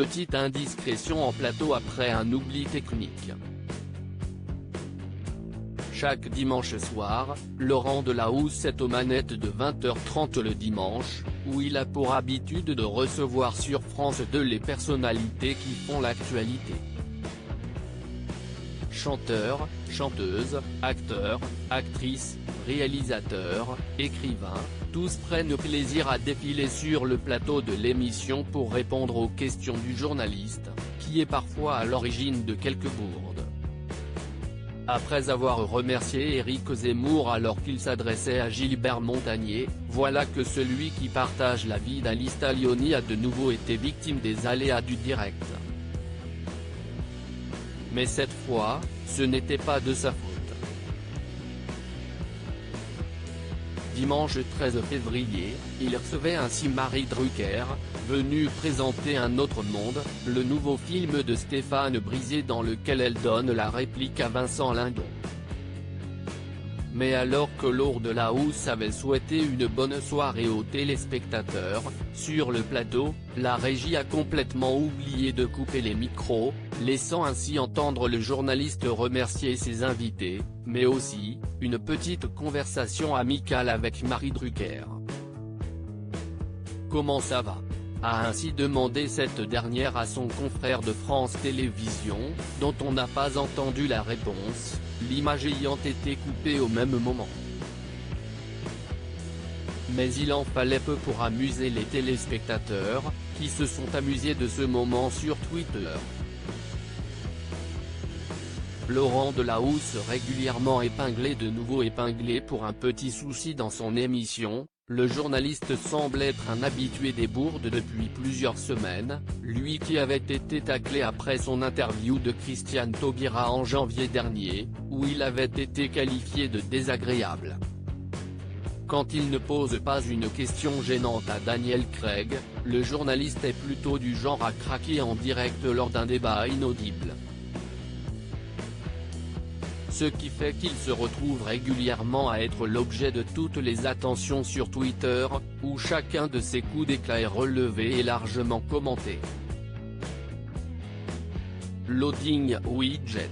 petite indiscrétion en plateau après un oubli technique. Chaque dimanche soir, Laurent Delahousse est aux manettes de 20h30 le dimanche, où il a pour habitude de recevoir sur France 2 les personnalités qui font l'actualité. Chanteurs, chanteuses, acteurs, actrices, réalisateurs, écrivains, tous prennent plaisir à défiler sur le plateau de l'émission pour répondre aux questions du journaliste, qui est parfois à l'origine de quelques bourdes. Après avoir remercié Éric Zemmour alors qu'il s'adressait à Gilbert Montagné, voilà que celui qui partage la vie d'Alice Taglioni a de nouveau été victime des aléas du direct. Mais cette fois, ce n'était pas de sa faute. Dimanche 13 février, il recevait ainsi Marie Drucker, venue présenter Un autre monde, le nouveau film de Stéphane Brisé dans lequel elle donne la réplique à Vincent Lindon. Mais alors que Laurent Delahousse avait souhaité une bonne soirée aux téléspectateurs, sur le plateau, la régie a complètement oublié de couper les micros, laissant ainsi entendre le journaliste remercier ses invités, mais aussi, une petite conversation amicale avec Marie Drucker. « Comment ça va ?» a ainsi demandé cette dernière à son confrère de France Télévisions, dont on n'a pas entendu la réponse, l'image ayant été coupée au même moment. Mais il en fallait peu pour amuser les téléspectateurs, qui se sont amusés de ce moment sur Twitter. Laurent Delahousse régulièrement épinglé de nouveau épinglé pour un petit souci dans son émission, le journaliste semble être un habitué des bourdes depuis plusieurs semaines, lui qui avait été taclé après son interview de Christiane Taubira en janvier dernier, où il avait été qualifié de désagréable. Quand il ne pose pas une question gênante à Daniel Craig, le journaliste est plutôt du genre à craquer en direct lors d'un débat inaudible. Ce qui fait qu'il se retrouve régulièrement à être l'objet de toutes les attentions sur Twitter, où chacun de ses coups d'éclat est relevé et largement commenté. Loading widget.